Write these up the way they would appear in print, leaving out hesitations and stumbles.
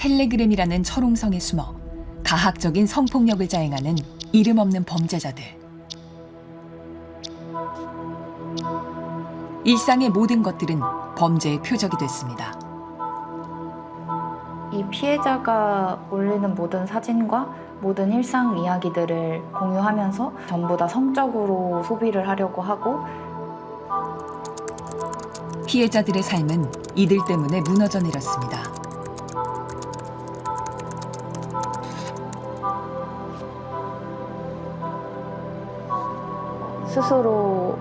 텔레그램이라는 철옹성에 숨어 가학적인 성폭력을 자행하는 이름 없는 범죄자들. 일상의 모든 것들은 범죄의 표적이 됐습니다. 이 피해자가 올리는 모든 사진과 모든 일상 이야기들을 공유하면서 전부 다 성적으로 소비를 하려고 하고, 피해자들의 삶은 이들 때문에 무너져 내렸습니다. 스스로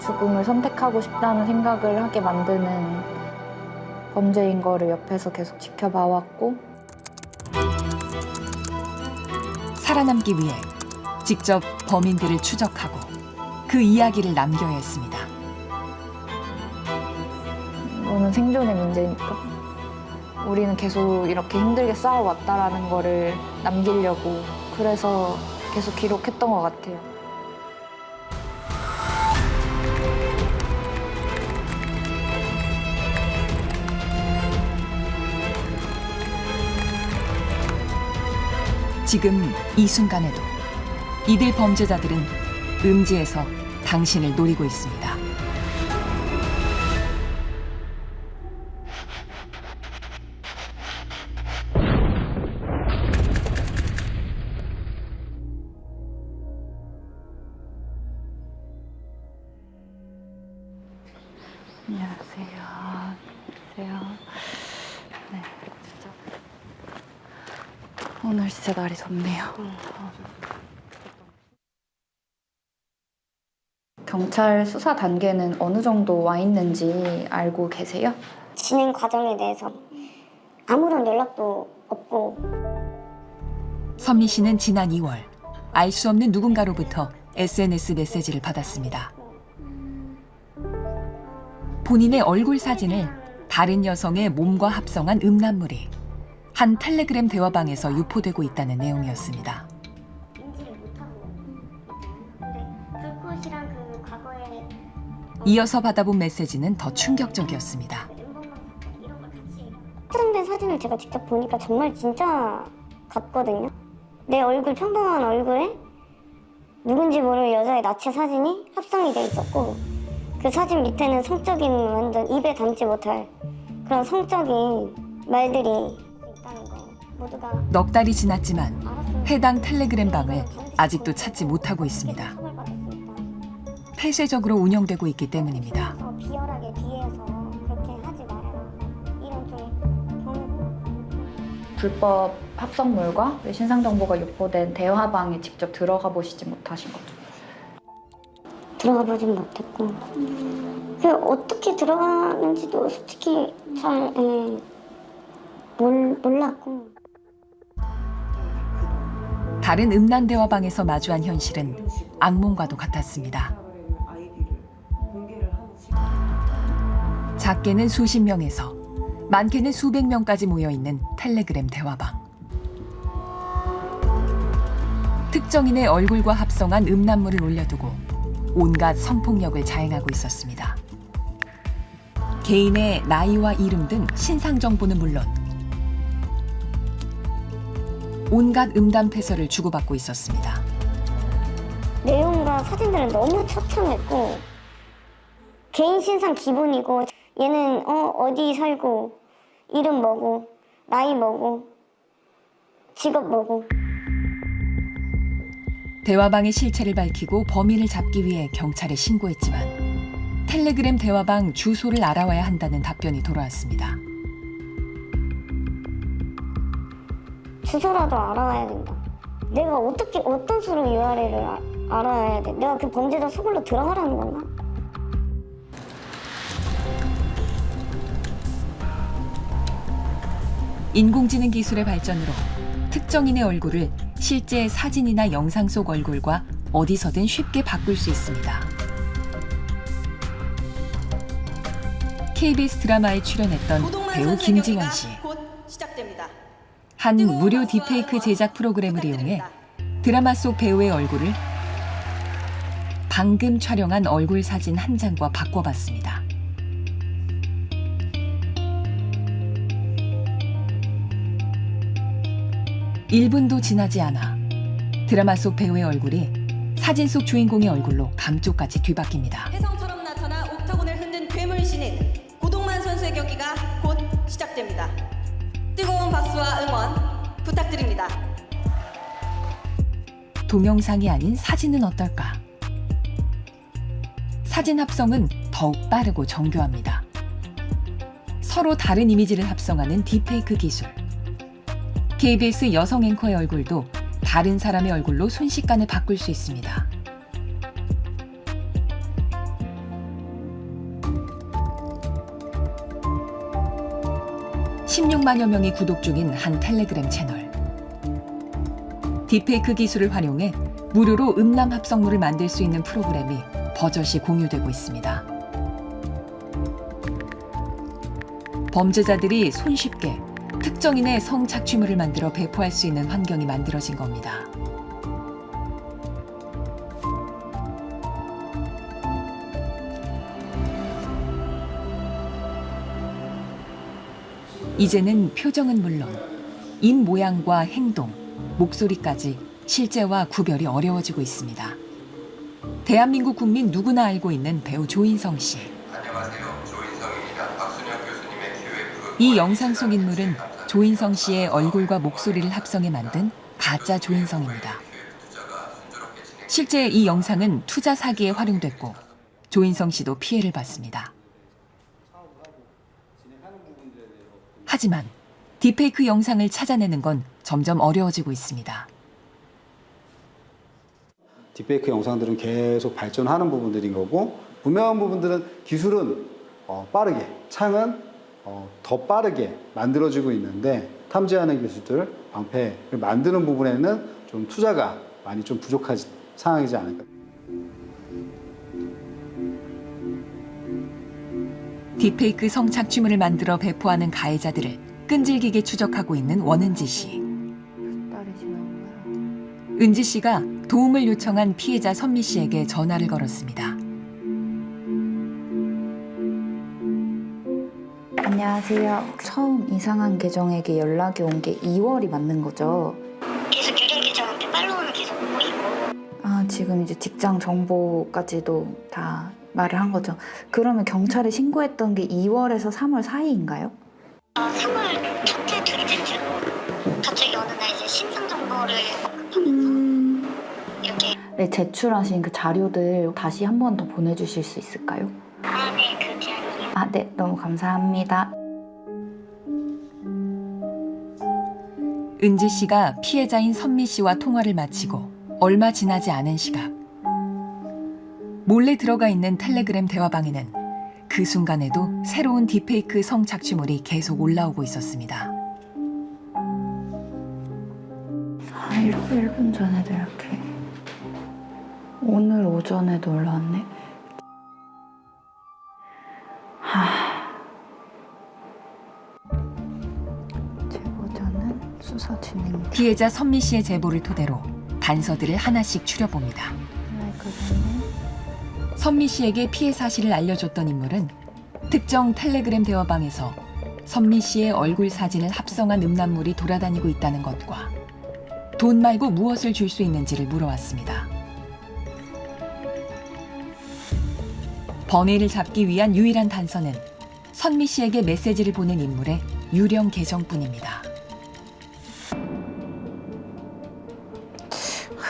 죽음을 선택하고 싶다는 생각을 하게 만드는 범죄인 거를 옆에서 계속 지켜봐왔고, 살아남기 위해 직접 범인들을 추적하고 그 이야기를 남겨야 했습니다. 이거는 생존의 문제니까 우리는 계속 이렇게 힘들게 싸워왔다라는 거를 남기려고, 그래서 계속 기록했던 것 같아요. 지금 이 순간에도 이들 범죄자들은 음지에서 당신을 노리고 있습니다. 안녕하세요. 안녕하세요. 네, 진짜 오늘 진짜 날이 덥네요. 경찰 수사 단계는 어느 정도 와 있는지 알고 계세요? 진행 과정에 대해서 아무런 연락도 없고. 선미 씨는 지난 2월 알 수 없는 누군가로부터 SNS 메시지를 받았습니다. 본인의 얼굴 사진을 다른 여성의 몸과 합성한 음란물이 한 텔레그램 대화방에서 유포되고 있다는 내용이었습니다. 인지를 못하고. 근데 불꽃이랑 그 과거에 이어서 받아본 메시지는 더 충격적이었습니다. 엠번방 사건 이런 걸 같이 촬영된 사진을 제가 직접 보니까 정말 진짜 같거든요. 내 얼굴, 평범한 얼굴에 누군지 모를 여자의 나체 사진이 합성이 돼 있었고, 그 사진 밑에는 성적인, 완전 입에 담지 못할 그런 성적인 말들이 있다는 거 모두가 넉 달이 지났지만 알았으면 해당 텔레그램 방을 아직도 찾지 못하고 있습니다. 폐쇄적으로 운영되고 있기 때문입니다. 비열하게 뒤에서 그렇게 하지 말아라, 이런 좀 경고. 불법 합성물과 신상 정보가 유포된 대화방에 직접 들어가 보시지 못하신 거죠? 들어가 보진 못했고, 그 어떻게 들어가는지도 솔직히 잘 몰랐고. 다른 음란 대화방에서 마주한 현실은 악몽과도 같았습니다. 작게는 수십 명에서 많게는 수백 명까지 모여있는 텔레그램 대화방. 특정인의 얼굴과 합성한 음란물을 올려두고 온갖 성폭력을 자행하고 있었습니다. 개인의 나이와 이름 등 신상 정보는 물론 온갖 음담 패설을 주고받고 있었습니다. 내용과 사진들은 너무 처참했고, 개인 신상 기본이고, 얘는 어디 살고, 이름 뭐고, 나이 뭐고, 직업 뭐고. 대화방의 실체를 밝히고 범인을 잡기 위해 경찰에 신고했지만 텔레그램 대화방 주소를 알아와야 한다는 답변이 돌아왔습니다. 주소라도 알아와야 된다. 내가 어떻게 어떤 수로 URL을 알아야 돼? 내가 그 범죄자 속으로 들어가라는 건가? 인공지능 기술의 발전으로 특정인의 얼굴을 실제 사진이나 영상 속 얼굴과 어디서든 쉽게 바꿀 수 있습니다. KBS 드라마에 출연했던 배우 김지원 씨. 한 무료 딥페이크 제작 프로그램을 이용해 드라마 속 배우의 얼굴을 방금 촬영한 얼굴 사진 한 장과 바꿔봤습니다. 1분도 지나지 않아 드라마 속 배우의 얼굴이 사진 속 주인공의 얼굴로 감쪽같이 뒤바뀝니다. 혜성처럼 나타나 옥타곤을 흔든 괴물 신인 고동만 선수의 경기가 곧 시작됩니다. 뜨거운 박수와 응원 부탁드립니다. 동영상이 아닌 사진은 어떨까? 사진 합성은 더욱 빠르고 정교합니다. 서로 다른 이미지를 합성하는 딥페이크 기술. KBS 여성 앵커의 얼굴도 다른 사람의 얼굴로 순식간에 바꿀 수 있습니다. (16만여) 명이 구독 중인 한 텔레그램 채널. 딥페이크 기술을 활용해 무료로 음란 합성물을 만들 수 있는 프로그램이 버젓이 공유되고 있습니다. 범죄자들이 손쉽게 특정인의 성착취물을 만들어 배포할 수 있는 환경이 만들어진 겁니다. 이제는 표정은 물론 입 모양과 행동, 목소리까지 실제와 구별이 어려워지고 있습니다. 대한민국 국민 누구나 알고 있는 배우 조인성 씨. 안녕하세요. 조인성입니다. 박순혁 교수님의 기획 이 영상 속 인물은 조인성 씨의 얼굴과 목소리를 합성해 만든 가짜 조인성입니다. 실제 이 영상은 투자 사기에 활용됐고 조인성 씨도 피해를 봤습니다. 하지만 딥페이크 영상을 찾아내는 건 점점 어려워지고 있습니다. 딥페이크 영상들은 계속 발전하는 부분들인 거고 분명한 부분들은 기술은 빠르게, 창은 더 빠르게 만들어지고 있는데 탐지하는 기술들, 방패를 만드는 부분에는 좀 투자가 많이 좀 부족한 상황이지 않을까. 딥페이크 성착취물을 만들어 배포하는 가해자들을 끈질기게 추적하고 있는 원은지 씨. 은지 씨가 도움을 요청한 피해자 선미 씨에게 전화를 걸었습니다. 안녕하세요. 처음 이상한 계정에게 연락이 온 게 2월이 맞는 거죠? 계속 유령 계정한테 팔로우는 계속 오고 있고. 아, 지금 이제 직장 정보까지도 다 말을 한 거죠. 그러면 경찰에 신고했던 게 2월에서 3월 사이인가요? 3월 첫째, 둘째쯤 갑자기 어느 날 이제 신상 정보를 이렇게. 네, 제출하신 그 자료들 다시 한 번 더 보내주실 수 있을까요? 아, 네, 그 제안이요. 아, 네, 너무 감사합니다. 은지 씨가 피해자인 선미 씨와 통화를 마치고 얼마 지나지 않은 시각. 몰래 들어가 있는 텔레그램 대화방에는 그 순간에도 새로운 딥페이크 성착취물이 계속 올라오고 있었습니다. 1분 전에도 이렇게. 오늘 오전에도 올라왔네. 제보자는 수사 진행. 피해자 선미 씨의 제보를 토대로 단서들을 하나씩 추려봅니다. 선미 씨에게 피해 사실을 알려줬던 인물은 특정 텔레그램 대화방에서 선미 씨의 얼굴 사진을 합성한 음란물이 돌아다니고 있다는 것과 돈 말고 무엇을 줄 수 있는지를 물어왔습니다. 범인을 잡기 위한 유일한 단서는 선미 씨에게 메시지를 보낸 인물의 유령 계정뿐입니다.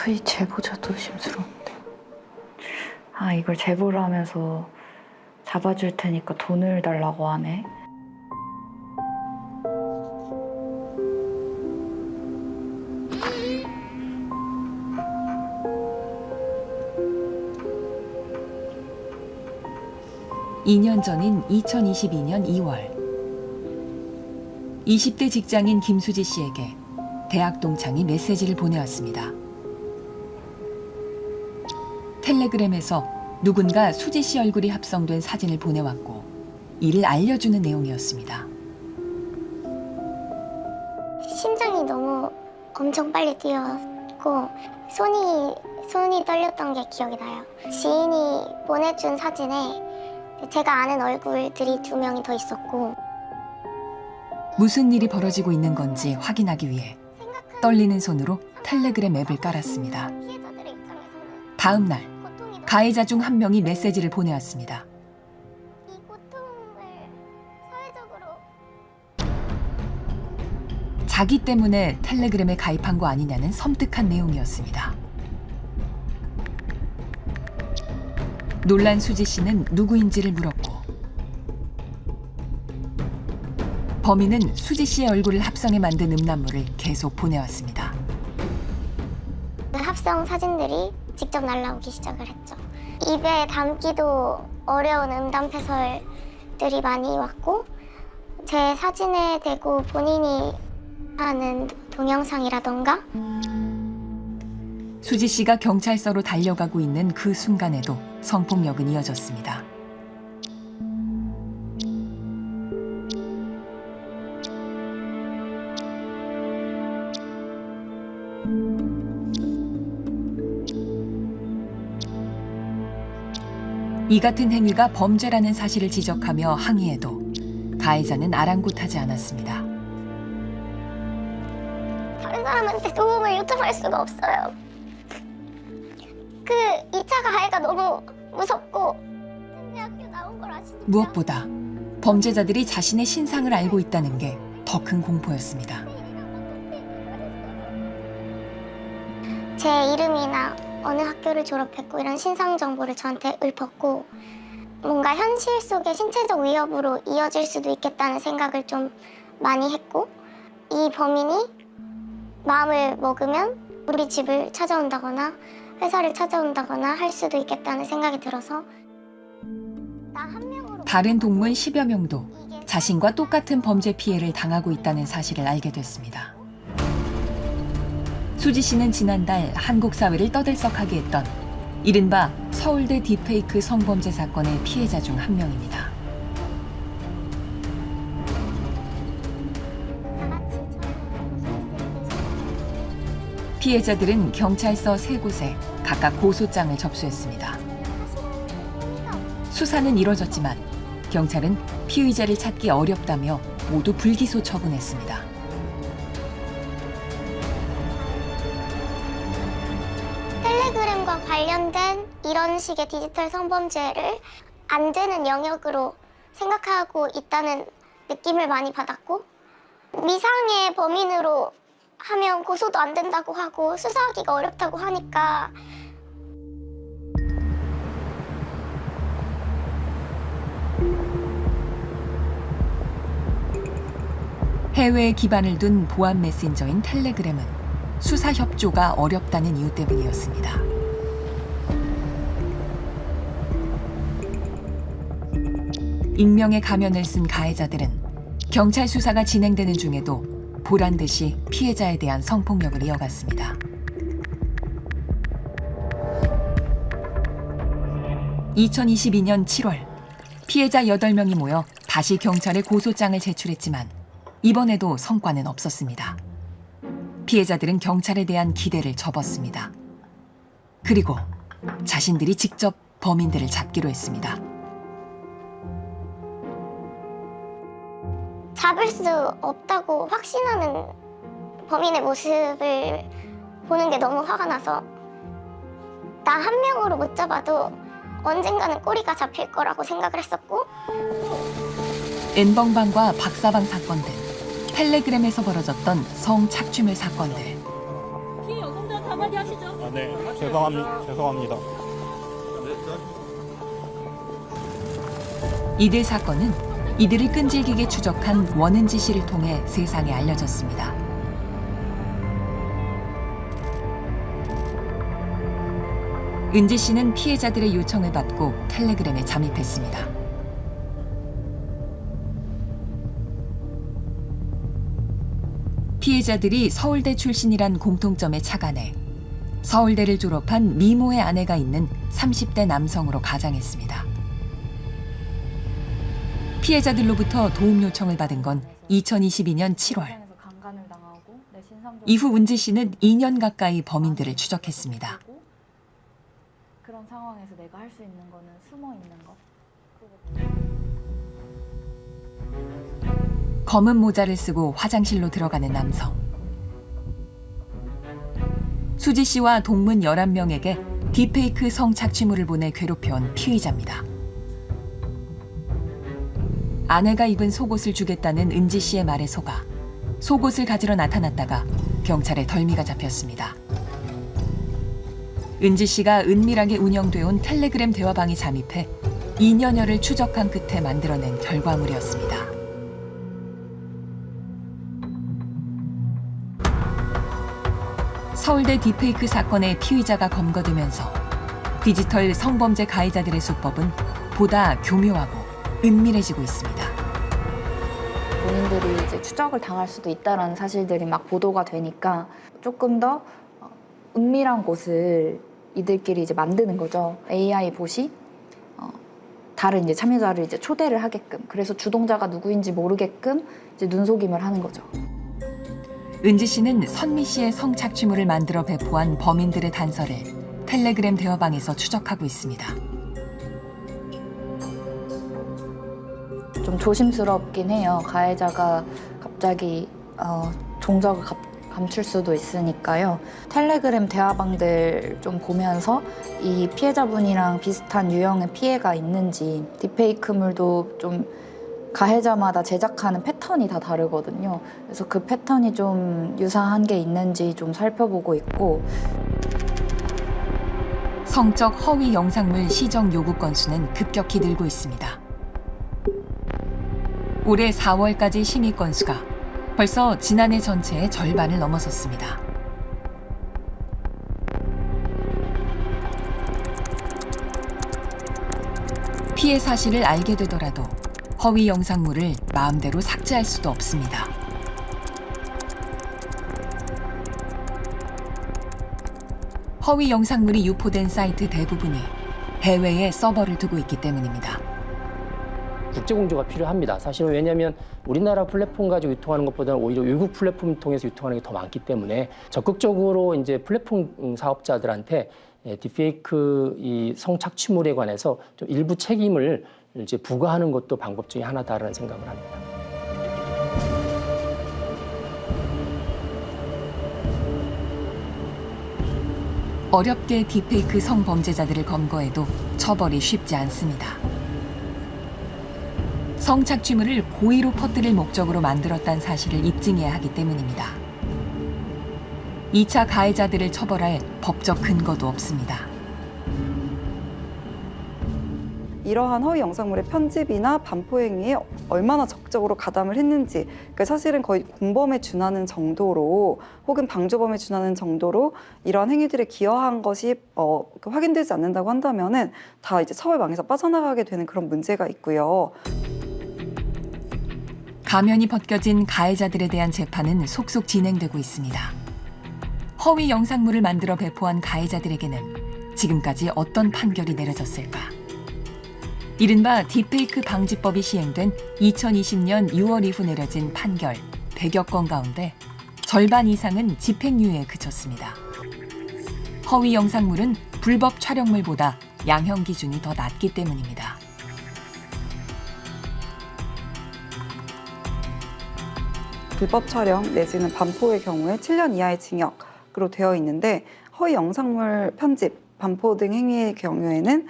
이 제보자도 의심스러운데. 아, 이걸 제보를 하면서 잡아줄 테니까 돈을 달라고 하네. (2년) 전인 2022년 2월 20대 직장인 김수지 씨에게 대학 동창이 메시지를 보내왔습니다. 텔레그램에서 누군가 수지 씨 얼굴이 합성된 사진을 보내왔고 이를 알려주는 내용이었습니다. 심장이 너무 엄청 빨리 뛰었고 손이 떨렸던 게 기억이 나요. 지인이 보내준 사진에 제가 아는 얼굴들이 2명이 더 있었고. 무슨 일이 벌어지고 있는 건지 확인하기 위해 떨리는 손으로 텔레그램 앱을 깔았습니다. 피해자들의 입장에서는 다음 날 고통이 너무 가해자 중 한 명이 메시지를 보내왔습니다. 이 고통을 사회적으로 자기 때문에 텔레그램에 가입한 거 아니냐는 섬뜩한 내용이었습니다. 놀란 수지 씨는 누구인지를 물었고 범인은 수지 씨의 얼굴을 합성해 만든 음란물을 계속 보내왔습니다. 합성 사진들이 직접 날라오기 시작을 했죠. 입에 담기도 어려운 음담패설들이 많이 왔고 제 사진에 대고 본인이 하는 동영상이라던가 수지 씨가 경찰서로 달려가고 있는 그 순간에도 성폭력은 이어졌습니다. 이 같은 행위가 범죄라는 사실을 지적하며 항의해도 가해자는 아랑곳하지 않았습니다. 다른 사람한테 도움을 요청할 수가 없어요. 그 2차 가해가 너무 무섭고 대학교 나온 걸 아시니까 무엇보다 범죄자들이 자신의 신상을 알고 있다는 게 더 큰 공포였습니다. 제 이름이나 어느 학교를 졸업했고 이런 신상 정보를 저한테 읊었고 뭔가 현실 속의 신체적 위협으로 이어질 수도 있겠다는 생각을 좀 많이 했고 이 범인이 마음을 먹으면 우리 집을 찾아온다거나 회사를 찾아온다거나 할 수도 있겠다는 생각이 들어서 나 한 명으로 다른 동문 10여 명도 자신과 똑같은 범죄 피해를 당하고 있다는 사실을 알게 됐습니다. 수지 씨는 지난달 한국 사회를 떠들썩하게 했던 이른바 서울대 딥페이크 성범죄 사건의 피해자 중 한 명입니다. 다 같이 처음 피해자들은 경찰서 3곳에 각각 고소장을 접수했습니다. 수사는 이뤄졌지만 경찰은 피의자를 찾기 어렵다며 모두 불기소 처분했습니다. 텔레그램과 관련된 이런 식의 디지털 성범죄를 안 되는 영역으로 생각하고 있다는 느낌을 많이 받았고 미상의 범인으로 하면 고소도 안 된다고 하고 수사하기가 어렵다고 하니까 해외에 기반을 둔 보안 메신저인 텔레그램은 수사 협조가 어렵다는 이유 때문이었습니다. 익명의 가면을 쓴 가해자들은 경찰 수사가 진행되는 중에도 보란 듯이 피해자에 대한 성폭력을 이어갔습니다. (2022년 7월) 피해자 8명이 모여 다시 경찰에 고소장을 제출했지만 이번에도 성과는 없었습니다. 피해자들은 경찰에 대한 기대를 접었습니다. 그리고 자신들이 직접 범인들을 잡기로 했습니다. 잡을 수 없다고 확신하는 범인의 모습을 보는 게 너무 화가 나서 나 한 명으로 못 잡아도 언젠가는 꼬리가 잡힐 거라고 생각을 했었고 N번방과 박사방 사건 등 텔레그램에서 벌어졌던 성착취물 사건들. 피해 여성들한테 한마디 하시죠. 네, 죄송합니다. 이들 사건은 이들을 끈질기게 추적한 원은지 씨를 통해 세상에 알려졌습니다. 은지 씨는 피해자들의 요청을 받고 텔레그램에 잠입했습니다. 피해자들이 서울대 출신이란 공통점에 착안해 서울대를 졸업한 미모의 아내가 있는 30대 남성으로 가장했습니다. 피해자들로부터 도움 요청을 받은 건 2022년 7월. 이후 은지 씨는 2년 가까이 범인들을 추적했습니다. 그런 상황에서 내가 할 수 있는 거는 숨어 있는 거. 검은 모자를 쓰고 화장실로 들어가는 남성. 수지 씨와 동문 11명에게 딥페이크 성착취물을 보내 괴롭혀온 피의자입니다. 아내가 입은 속옷을 주겠다는 은지 씨의 말에 속아 속옷을 가지러 나타났다가 경찰에 덜미가 잡혔습니다. 은지 씨가 은밀하게 운영돼 온 텔레그램 대화방에 잠입해 2년여를 추적한 끝에 만들어낸 결과물이었습니다. 서울대 딥페이크 사건의 피의자가 검거되면서 디지털 성범죄 가해자들의 수법은 보다 교묘하고 은밀해지고 있습니다. 본인들이 이제 추적을 당할 수도 있다라는 사실들이 막 보도가 되니까 조금 더 은밀한 곳을 이들끼리 이제 만드는 거죠. AI 봇이 다른 이제 참여자를 이제 초대를 하게끔, 그래서 주동자가 누구인지 모르게끔 이제 눈속임을 하는 거죠. 은지 씨는 선미 씨의 성착취물을 만들어 배포한 범인들의 단서를 텔레그램 대화방에서 추적하고 있습니다. 좀 조심스럽긴 해요. 가해자가 갑자기 종적을 감출 수도 있으니까요. 텔레그램 대화방들 좀 보면서 이 피해자분이랑 비슷한 유형의 피해가 있는지, 딥페이크물도 좀 가해자마다 제작하는 패턴이 다 다르거든요. 그래서 그 패턴이 좀 유사한 게 있는지 좀 살펴보고 있고. 성적 허위 영상물 시정 요구 건수는 급격히 늘고 있습니다. 올해 4월까지 심의 건수가 벌써 지난해 전체의 절반을 넘어섰습니다. 피해 사실을 알게 되더라도 허위 영상물을 마음대로 삭제할 수도 없습니다. 허위 영상물이 유포된 사이트 대부분이 해외에 서버를 두고 있기 때문입니다. 국제공조가 필요합니다. 사실은 왜냐하면 우리나라 플랫폼 가지고 유통하는 것보다는 오히려 외국 플랫폼 통해서 유통하는 게 더 많기 때문에 적극적으로 이제 플랫폼 사업자들한테 딥페이크 이 성착취물에 관해서 좀 일부 책임을 이제 부과하는 것도 방법 중에 하나다라는 생각을 합니다. 어렵게 딥페이크 성범죄자들을 검거해도 처벌이 쉽지 않습니다. 성착취물을 고의로 퍼뜨릴 목적으로 만들었다는 사실을 입증해야 하기 때문입니다. 2차 가해자들을 처벌할 법적 근거도 없습니다. 이러한 허위 영상물의 편집이나 반포 행위에 얼마나 적극적으로 가담을 했는지, 그러니까 사실은 거의 공범에 준하는 정도로 혹은 방조범에 준하는 정도로 이러한 행위들에 기여한 것이 확인되지 않는다고 한다면은 다 이제 처벌망에서 빠져나가게 되는 그런 문제가 있고요. 가면이 벗겨진 가해자들에 대한 재판은 속속 진행되고 있습니다. 허위 영상물을 만들어 배포한 가해자들에게는 지금까지 어떤 판결이 내려졌을까? 이른바 딥페이크 방지법이 시행된 2020년 6월 이후 내려진 판결 100여 건 가운데 절반 이상은 집행유예에 그쳤습니다. 허위 영상물은 불법 촬영물보다 양형 기준이 더 낮기 때문입니다. 불법 촬영 내지는 반포의 경우에 7년 이하의 징역으로 되어 있는데, 허위 영상물 편집, 반포 등 행위의 경우에는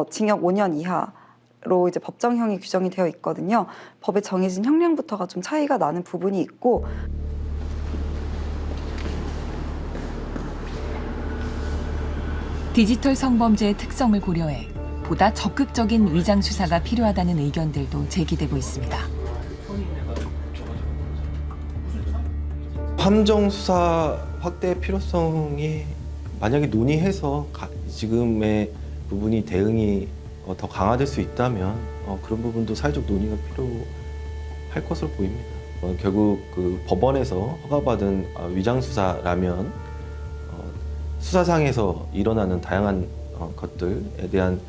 징역 5년 이하로 이제 법정형이 규정이 되어 있거든요. 법에 정해진 형량부터가 좀 차이가 나는 부분이 있고, 디지털 성범죄의 특성을 고려해 보다 적극적인 위장 수사가 필요하다는 의견들도 제기되고 있습니다. 함정 수사 확대 필요성이 만약에 논의해서 지금의 부분이 대응이 더 강화될 수 있다면 그런 부분도 사회적 논의가 필요할 것으로 보입니다. 결국 그 법원에서 허가받은 위장 수사라면 수사상에서 일어나는 다양한 것들에 대한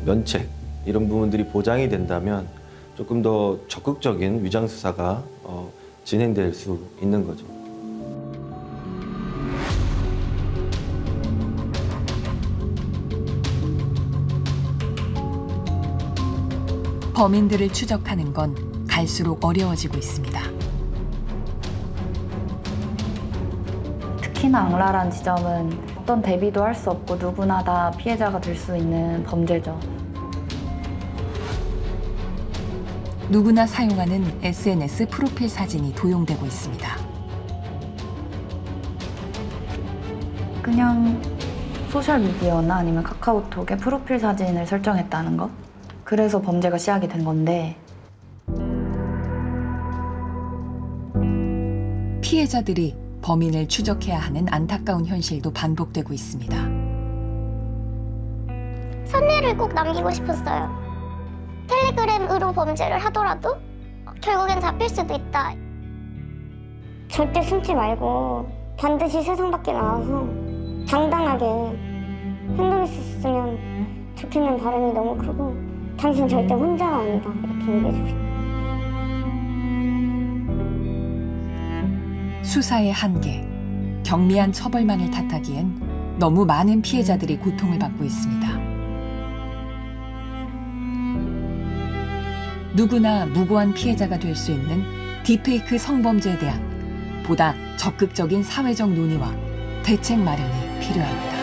면책 이런 부분들이 보장이 된다면 조금 더 적극적인 위장 수사가 진행될 수 있는 거죠. 범인들을 추적하는 건 갈수록 어려워지고 있습니다. 특히나 악랄한 지점은 어떤 대비도 할 수 없고 누구나 다 피해자가 될 수 있는 범죄죠. 누구나 사용하는 SNS 프로필 사진이 도용되고 있습니다. 그냥 소셜미디어나 아니면 카카오톡에 프로필 사진을 설정했다는 것? 그래서 범죄가 시작이 된 건데 피해자들이 범인을 추적해야 하는 안타까운 현실도 반복되고 있습니다. 선례를 꼭 남기고 싶었어요. 텔레그램으로 범죄를 하더라도 결국엔 잡힐 수도 있다. 절대 숨지 말고 반드시 세상 밖에 나와서 당당하게 행동했었으면 좋겠는 바람이 너무 크고 당신 절대 혼자가 아니다 이렇게 얘기해주고 싶어요. 수사의 한계, 경미한 처벌만을 탓하기엔 너무 많은 피해자들이 고통을 받고 있습니다. 누구나 무고한 피해자가 될 수 있는 딥페이크 성범죄에 대한 보다 적극적인 사회적 논의와 대책 마련이 필요합니다.